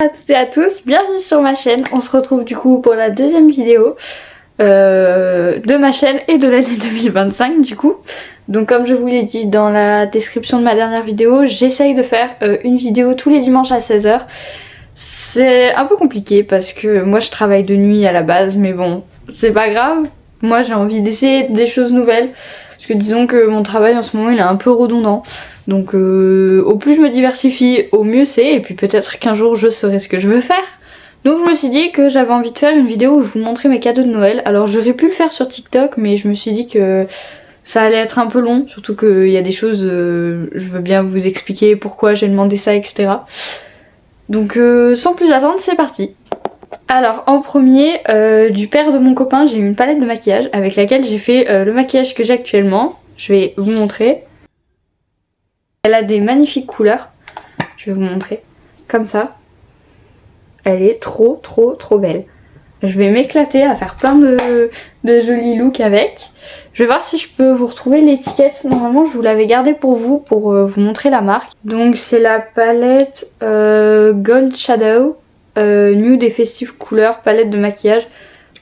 À toutes et à tous, bienvenue sur ma chaîne. On se retrouve du coup pour la deuxième vidéo de ma chaîne et de l'année 2025 du coup. Donc comme je vous l'ai dit dans la description de ma dernière vidéo, j'essaye de faire une vidéo tous les dimanches à 16h. C'est un peu compliqué parce que moi je travaille de nuit à la base, mais bon, c'est pas grave. Moi j'ai envie d'essayer des choses nouvelles. Parce que disons que mon travail en ce moment il est un peu redondant. Donc au plus je me diversifie, au mieux c'est. Et puis peut-être qu'un jour je saurai ce que je veux faire. Donc je me suis dit que j'avais envie de faire une vidéo où je vous montrais mes cadeaux de Noël. Alors j'aurais pu le faire sur TikTok, mais je me suis dit que ça allait être un peu long. Surtout qu'il y a des choses, je veux bien vous expliquer pourquoi j'ai demandé ça, etc. Donc sans plus attendre, c'est parti. Alors en premier, du père de mon copain, j'ai eu une palette de maquillage avec laquelle j'ai fait le maquillage que j'ai actuellement. Je vais vous montrer. Elle a des magnifiques couleurs. Je vais vous montrer. Comme ça. Elle est trop belle. Je vais m'éclater à faire plein de jolis looks avec. Je vais voir si je peux vous retrouver l'étiquette. Normalement je vous l'avais gardée pour vous montrer la marque. Donc c'est la palette Gold Shadow Nude et Festive Couleur, palette de maquillage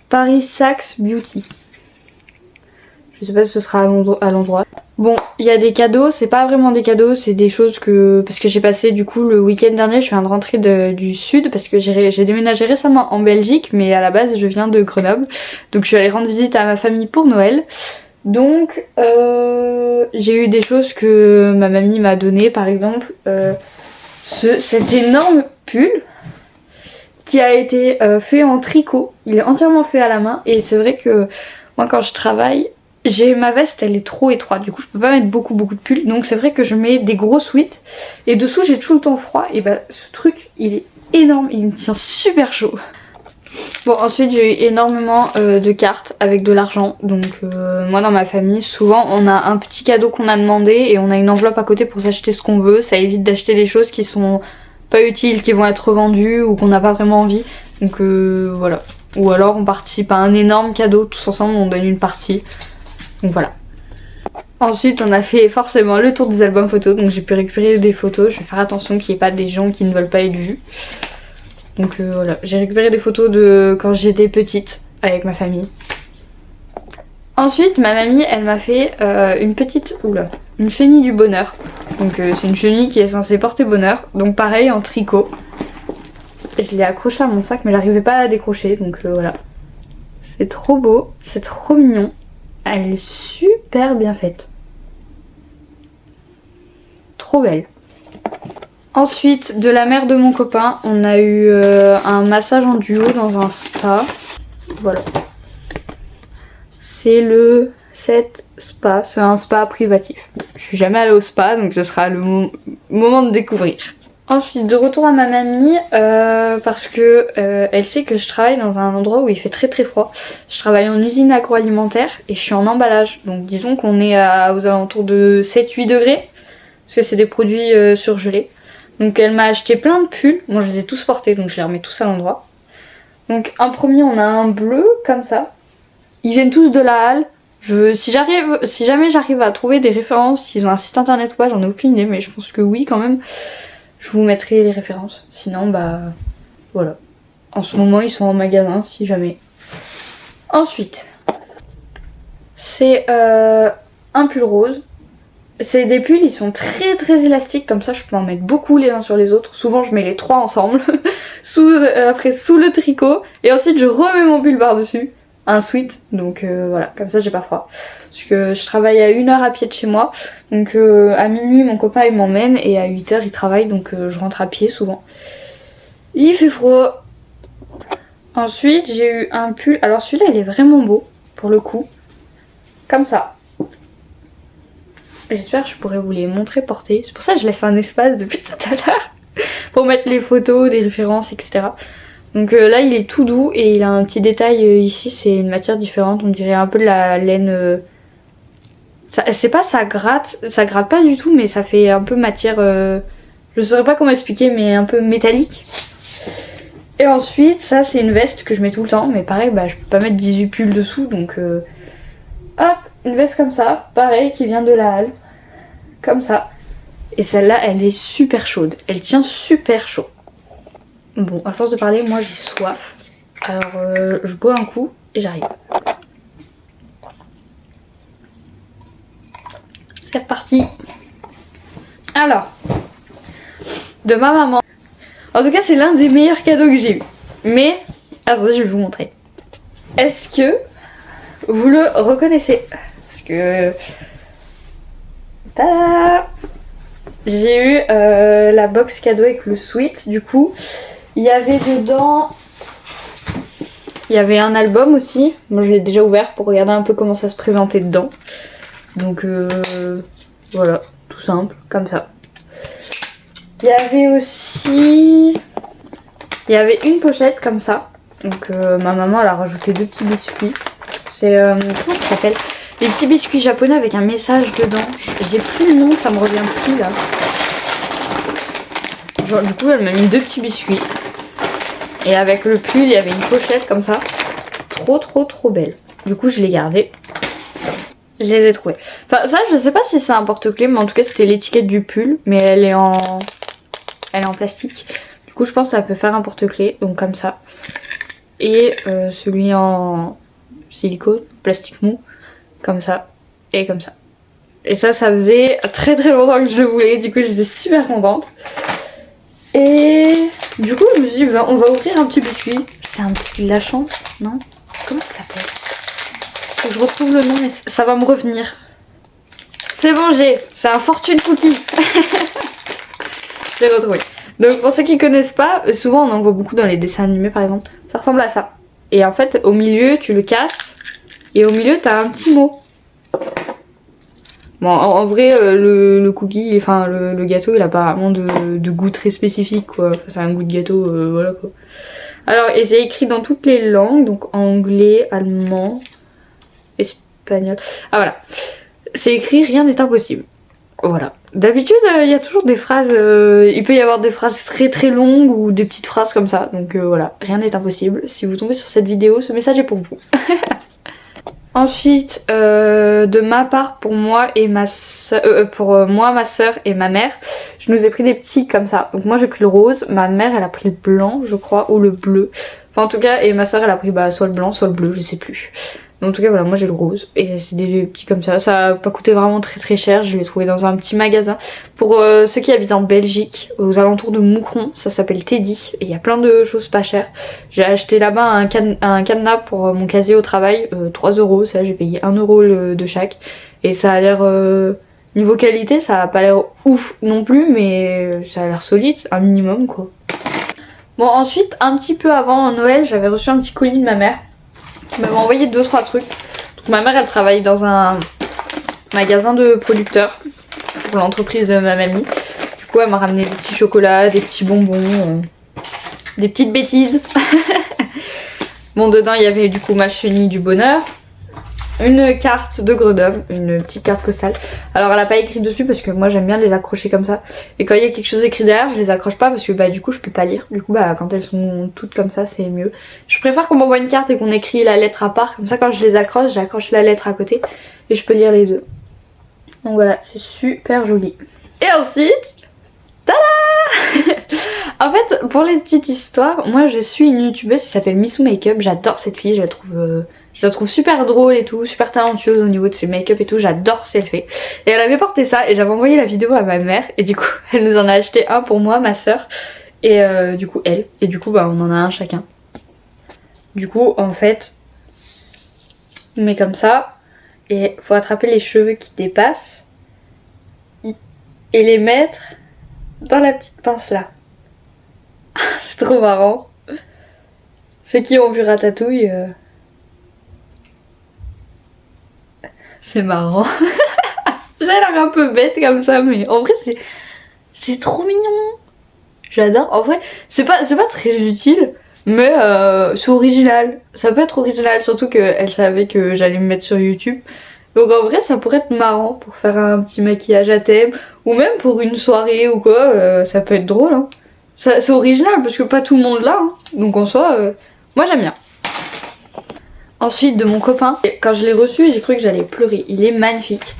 Paris Saxe Beauty. Je sais pas si ce sera à l'endroit. Bon, il y a des cadeaux, c'est pas vraiment des cadeaux, c'est des choses que... Parce que j'ai passé du coup le week-end dernier, je viens de rentrer du sud parce que j'ai déménagé récemment en Belgique, mais à la base je viens de Grenoble. Donc je suis allée rendre visite à ma famille pour Noël. Donc j'ai eu des choses que ma mamie m'a donné, par exemple cet énorme pull qui a été fait en tricot. Il est entièrement fait à la main et c'est vrai que moi quand je travaille, ma veste elle est trop étroite, du coup je peux pas mettre beaucoup de pulls, donc c'est vrai que je mets des gros sweats et dessous j'ai tout le temps froid et bah ce truc il est énorme, il me tient super chaud. Bon ensuite j'ai eu énormément de cartes avec de l'argent, donc moi dans ma famille souvent on a un petit cadeau qu'on a demandé et on a une enveloppe à côté pour s'acheter ce qu'on veut, ça évite d'acheter des choses qui sont pas utiles, qui vont être revendues ou qu'on n'a pas vraiment envie, donc voilà. Ou alors on participe à un énorme cadeau tous ensemble, on donne une partie. Donc voilà. Ensuite on a fait forcément le tour des albums photos, donc j'ai pu récupérer des photos. Je vais faire attention qu'il n'y ait pas des gens qui ne veulent pas être vus. Donc voilà, j'ai récupéré des photos de quand j'étais petite avec ma famille. Ensuite ma mamie elle m'a fait une chenille du bonheur. Donc c'est une chenille qui est censée porter bonheur. Donc pareil en tricot. Je l'ai accrochée à mon sac mais j'arrivais pas à la décrocher, donc voilà. C'est trop beau, c'est trop mignon. Elle est super bien faite. Trop belle. Ensuite, de la mère de mon copain, on a eu un massage en duo dans un spa. Voilà. C'est le 7 spa. C'est un spa privatif. Je suis jamais allée au spa, donc ce sera le moment de découvrir. Ensuite, de retour à ma mamie, parce que elle sait que je travaille dans un endroit où il fait très froid. Je travaille en usine agroalimentaire et je suis en emballage. Donc disons qu'on est aux alentours de 7-8 degrés, parce que c'est des produits surgelés. Donc elle m'a acheté plein de pulls. Moi je les ai tous portés, donc je les remets tous à l'endroit. Donc un premier, on a un bleu, comme ça. Ils viennent tous de la Halle. Si jamais j'arrive à trouver des références, s'ils ont un site internet ou pas, j'en ai aucune idée, mais je pense que oui quand même. Je vous mettrai les références. Sinon, bah voilà. En ce moment, ils sont en magasin, si jamais. Ensuite, c'est un pull rose. C'est des pulls, ils sont très élastiques, comme ça je peux en mettre beaucoup les uns sur les autres. Souvent je mets les trois ensemble, après sous le tricot, et ensuite je remets mon pull par-dessus. Un sweat, donc voilà, comme ça j'ai pas froid. Parce que je travaille à 1 heure à pied de chez moi, donc à minuit mon copain il m'emmène et à 8h il travaille, donc je rentre à pied souvent. Il fait froid. Ensuite j'ai eu un pull, alors celui-là il est vraiment beau pour le coup, comme ça. J'espère que je pourrai vous les montrer portés, c'est pour ça que je laisse un espace depuis tout à l'heure pour mettre les photos, des références, etc. Donc là il est tout doux et il a un petit détail ici, c'est une matière différente, on dirait un peu de la laine. C'est pas ça gratte pas du tout, mais ça fait un peu matière, je saurais pas comment expliquer, mais un peu métallique. Et ensuite ça c'est une veste que je mets tout le temps, mais pareil bah je peux pas mettre 18 pulls dessous, donc hop, une veste comme ça, pareil qui vient de la Halle, comme ça. Et celle-là elle est super chaude, elle tient super chaud. Bon, à force de parler, moi j'ai soif. Alors je bois un coup et j'arrive. C'est reparti. Alors, de ma maman. En tout cas, c'est l'un des meilleurs cadeaux que j'ai eu. Mais, attendez, je vais vous montrer. Est-ce que vous le reconnaissez? Parce que... Tada! J'ai eu la box cadeau avec le sweat, du coup. Il y avait dedans... Il y avait un album aussi. Moi, je l'ai déjà ouvert pour regarder un peu comment ça se présentait dedans. Donc, voilà, tout simple, comme ça. Il y avait aussi... Il y avait une pochette comme ça. Donc ma maman elle a rajouté 2 petits biscuits. C'est... comment ça s'appelle? Les petits biscuits japonais avec un message dedans. J'ai plus le nom, ça me revient plus là. Genre, du coup elle m'a mis 2 petits biscuits. Et avec le pull il y avait une pochette comme ça. Trop belle. Du coup je l'ai gardée. Je les ai trouvés. Enfin ça je sais pas si c'est un porte-clés, mais en tout cas c'était l'étiquette du pull. Mais elle est en plastique. Du coup je pense que ça peut faire un porte-clés, donc comme ça. Et celui en silicone, plastique mou, comme ça, et comme ça. Et ça faisait très longtemps que je le voulais, du coup j'étais super contente. Et du coup je me suis dit, on va ouvrir un petit biscuit. C'est un biscuit de la chance, non? Comment ça s'appelle? Faut que je retrouve le nom, mais ça va me revenir. C'est bon, c'est un fortune cookie. J'ai retrouvé. Donc pour ceux qui connaissent pas, souvent on en voit beaucoup dans les dessins animés par exemple. Ça ressemble à ça. Et en fait au milieu tu le casses et au milieu t'as un petit mot. Bon en vrai le cookie, enfin le gâteau il a pas vraiment de goût très spécifique quoi. C'est un goût de gâteau, voilà quoi. Alors et c'est écrit dans toutes les langues, donc anglais, allemand, espagnol. Ah voilà. C'est écrit rien n'est impossible. Voilà. D'habitude, il y a toujours des phrases, il peut y avoir des phrases très longues ou des petites phrases comme ça. Donc voilà, rien n'est impossible. Si vous tombez sur cette vidéo, ce message est pour vous. Ensuite, de ma part, pour moi et ma soeur, ma soeur et ma mère, je nous ai pris des petits comme ça. Donc moi j'ai pris le rose, ma mère elle a pris le blanc, je crois, ou le bleu. Enfin en tout cas, et ma soeur elle a pris soit le blanc, soit le bleu, je sais plus. En tout cas voilà, moi j'ai le rose et c'est des petits comme ça. Ça a pas coûté vraiment très cher, je l'ai trouvé dans un petit magasin. Pour ceux qui habitent en Belgique, aux alentours de Moucron, ça s'appelle Teddy et il y a plein de choses pas chères. J'ai acheté là-bas un cadenas pour mon casier au travail, 3 €, ça j'ai payé 1 € de chaque. Et ça a l'air, niveau qualité ça a pas l'air ouf non plus, mais ça a l'air solide, un minimum quoi. Bon ensuite, un petit peu avant Noël, j'avais reçu un petit colis de ma mère. Qui m'avait envoyé 2-3 trucs. Donc ma mère elle travaille dans un magasin de producteurs pour l'entreprise de ma mamie. Du coup elle m'a ramené des petits chocolats, des petits bonbons, des petites bêtises. Bon dedans il y avait du coup ma chenille du bonheur, une carte de Grenoble, une petite carte postale. Alors elle a pas écrit dessus parce que moi j'aime bien les accrocher comme ça. Et quand il y a quelque chose écrit derrière, je les accroche pas parce que bah du coup je peux pas lire. Du coup bah quand elles sont toutes comme ça c'est mieux. Je préfère qu'on m'envoie une carte et qu'on écrit la lettre à part. Comme ça quand je les accroche, j'accroche la lettre à côté et je peux lire les deux. Donc voilà, c'est super joli. Et ensuite, tada. En fait, pour les petites histoires, moi je suis une youtubeuse qui s'appelle Missou Makeup. J'adore cette fille, je la trouve super drôle et tout, super talentueuse au niveau de ses make-up et tout, j'adore ce qu'elle fait. Et elle avait porté ça et j'avais envoyé la vidéo à ma mère et du coup elle nous en a acheté un pour moi, ma soeur et du coup elle. Et du coup bah on en a un chacun. Du coup en fait, on met comme ça et faut attraper les cheveux qui dépassent et les mettre dans la petite pince là. C'est trop marrant. Ceux qui ont vu Ratatouille... C'est marrant. J'ai l'air un peu bête comme ça, mais en vrai c'est trop mignon. J'adore. En vrai, c'est pas très utile, mais c'est original. Ça peut être original, surtout qu'elle savait que j'allais me mettre sur YouTube. Donc en vrai, ça pourrait être marrant pour faire un petit maquillage à thème, ou même pour une soirée ou quoi, ça peut être drôle. Hein. C'est original parce que pas tout le monde l'a, hein. Donc en soi, moi j'aime bien. Ensuite de mon copain, quand je l'ai reçu j'ai cru que j'allais pleurer, il est magnifique.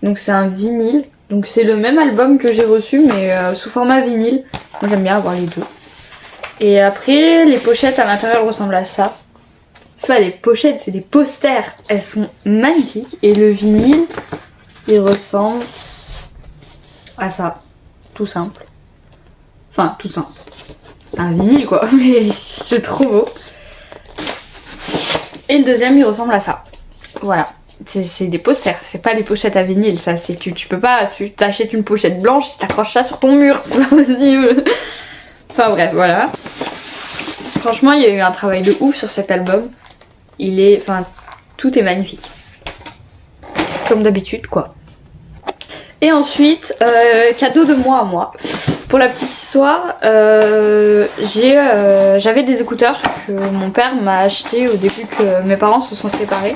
Donc c'est un vinyle, donc c'est le même album que j'ai reçu mais sous format vinyle. Moi j'aime bien avoir les deux. Et après, les pochettes à l'intérieur ressemblent à ça. C'est pas des pochettes, c'est des posters. Elles sont magnifiques. Et le vinyle, il ressemble à ça. Tout simple. Enfin, tout simple. Un vinyle quoi, mais c'est trop beau. Et le deuxième, il ressemble à ça. Voilà. C'est des posters, c'est pas des pochettes à vinyle, ça. Tu peux pas, tu t'achètes une pochette blanche, tu t'accroches ça sur ton mur, c'est pas possible. Enfin bref, voilà. Franchement, il y a eu un travail de ouf sur cet album. Enfin, tout est magnifique. Comme d'habitude, quoi. Et ensuite, cadeau de moi à moi. Pour la petite histoire, j'avais des écouteurs que mon père m'a acheté au début que mes parents se sont séparés.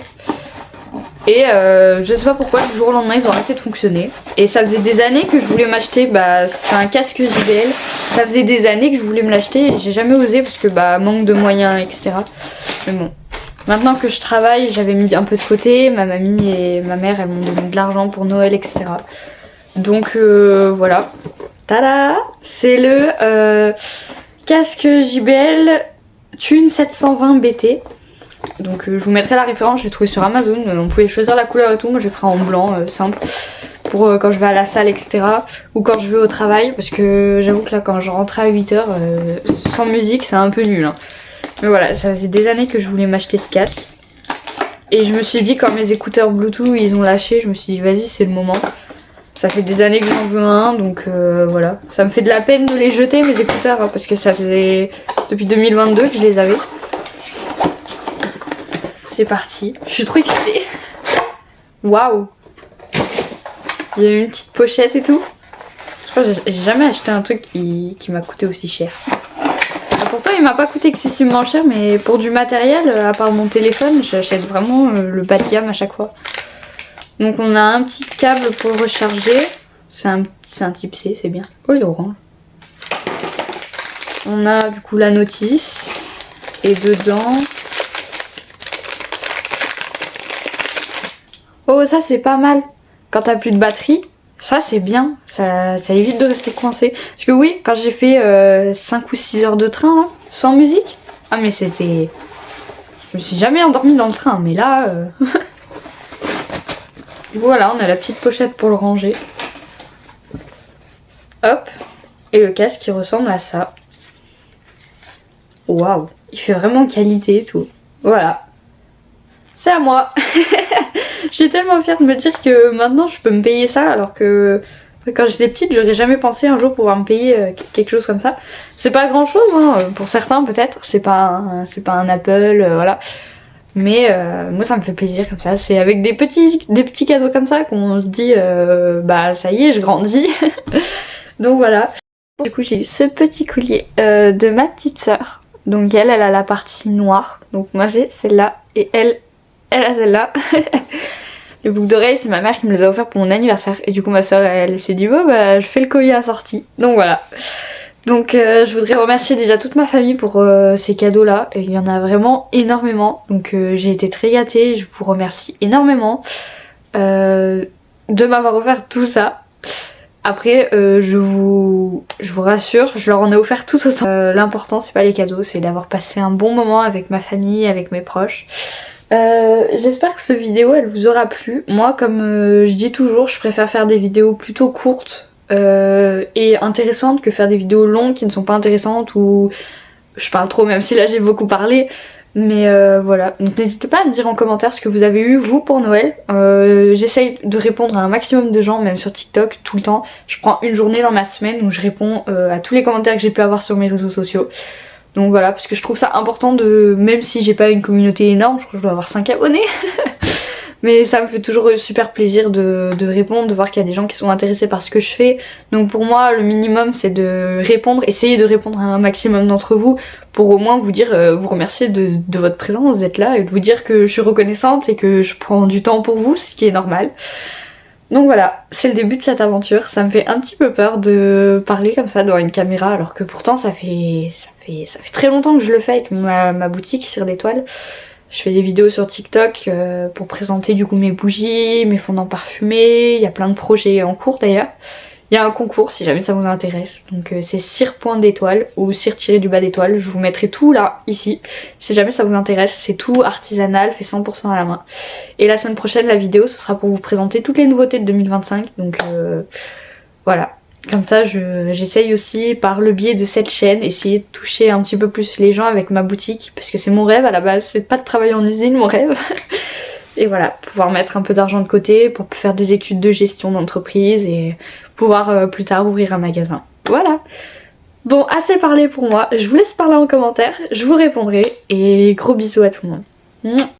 Et je sais pas pourquoi, du jour au lendemain, ils ont arrêté de fonctionner. Et ça faisait des années que je voulais m'acheter, c'est un casque JBL. Ça faisait des années que je voulais me l'acheter et j'ai jamais osé parce que manque de moyens, etc. Mais bon, maintenant que je travaille, j'avais mis un peu de côté. Ma mamie et ma mère, elles m'ont donné de l'argent pour Noël, etc. Donc voilà. Tada! C'est le casque JBL Thune 720 BT. Donc je vous mettrai la référence, je l'ai trouvé sur Amazon. On pouvait choisir la couleur et tout. Moi j'ai pris en blanc, simple. Pour quand je vais à la salle, etc. Ou quand je vais au travail. Parce que j'avoue que là quand je rentrais à 8h, sans musique c'est un peu nul. Hein. Mais voilà, ça faisait des années que je voulais m'acheter ce casque. Et je me suis dit quand mes écouteurs Bluetooth ils ont lâché, je me suis dit vas-y c'est le moment. Ça fait des années que j'en veux un, donc voilà. Ça me fait de la peine de les jeter mes écouteurs, hein, parce que ça faisait depuis 2022 que je les avais. C'est parti. Je suis trop excitée. Waouh. Il y a une petite pochette et tout. Je crois que j'ai jamais acheté un truc qui m'a coûté aussi cher. Ah, pourtant il m'a pas coûté excessivement cher, mais pour du matériel, à part mon téléphone, j'achète vraiment le bas de gamme à chaque fois. Donc on a un petit câble pour le recharger. C'est un type C, c'est bien. Oh il est orange. On a du coup la notice. Et dedans... Oh ça c'est pas mal. Quand t'as plus de batterie, ça c'est bien. Ça évite de rester coincé. Parce que oui, quand j'ai fait 5 ou 6 heures de train, là, sans musique. Ah mais c'était... Je me suis jamais endormie dans le train, mais là... Voilà, on a la petite pochette pour le ranger. Hop. Et le casque qui ressemble à ça. Waouh. Il fait vraiment qualité et tout. Voilà. C'est à moi. Je suis tellement fière de me dire que maintenant je peux me payer ça alors que quand j'étais petite j'aurais jamais pensé un jour pouvoir me payer quelque chose comme ça. C'est pas grand chose hein, pour certains peut-être. C'est pas un Apple, voilà. Mais moi ça me fait plaisir comme ça, c'est avec des petits cadeaux comme ça qu'on se dit ça y est je grandis. Donc voilà. Du coup j'ai eu ce petit collier de ma petite sœur. Donc elle a la partie noire. Donc moi j'ai celle-là et elle a celle-là. Les boucles d'oreilles c'est ma mère qui me les a offertes pour mon anniversaire. Et du coup ma sœur elle s'est dit je fais le collier assorti. Donc voilà. Donc je voudrais remercier déjà toute ma famille pour ces cadeaux là, il y en a vraiment énormément, donc j'ai été très gâtée, je vous remercie énormément de m'avoir offert tout ça. Après je vous rassure, je leur en ai offert tout autant. L'important c'est pas les cadeaux, c'est d'avoir passé un bon moment avec ma famille, avec mes proches. J'espère que cette vidéo elle vous aura plu. Moi comme je dis toujours, je préfère faire des vidéos plutôt courtes et intéressantes que faire des vidéos longues qui ne sont pas intéressantes ou je parle trop même si là j'ai beaucoup parlé. Mais voilà, donc n'hésitez pas à me dire en commentaire ce que vous avez eu vous pour Noël. J'essaye de répondre à un maximum de gens, même sur TikTok tout le temps. Je prends une journée dans ma semaine où je réponds à tous les commentaires que j'ai pu avoir sur mes réseaux sociaux. Donc voilà, parce que je trouve ça important même si j'ai pas une communauté énorme, je crois que je dois avoir 5 abonnés. Mais ça me fait toujours super plaisir de répondre, de voir qu'il y a des gens qui sont intéressés par ce que je fais. Donc pour moi, le minimum c'est de répondre, essayer de répondre à un maximum d'entre vous pour au moins vous dire, vous remercier de votre présence, d'être là et de vous dire que je suis reconnaissante et que je prends du temps pour vous, ce qui est normal. Donc voilà, c'est le début de cette aventure. Ça me fait un petit peu peur de parler comme ça devant une caméra alors que pourtant ça fait très longtemps que je le fais avec ma boutique Cire d'étoiles. Je fais des vidéos sur TikTok pour présenter du coup mes bougies, mes fondants parfumés, il y a plein de projets en cours d'ailleurs. Il y a un concours si jamais ça vous intéresse, donc c'est cire point d'étoile ou cire-du-bas d'étoile, je vous mettrai tout là, ici, si jamais ça vous intéresse, c'est tout artisanal, fait 100% à la main. Et la semaine prochaine, la vidéo, ce sera pour vous présenter toutes les nouveautés de 2025, donc voilà. Comme ça, j'essaye aussi, par le biais de cette chaîne, essayer de toucher un petit peu plus les gens avec ma boutique, parce que c'est mon rêve à la base, c'est pas de travailler en usine, mon rêve. Et voilà, pouvoir mettre un peu d'argent de côté pour faire des études de gestion d'entreprise et pouvoir plus tard ouvrir un magasin. Voilà. Bon, assez parlé pour moi, je vous laisse parler en commentaire, je vous répondrai et gros bisous à tout le monde.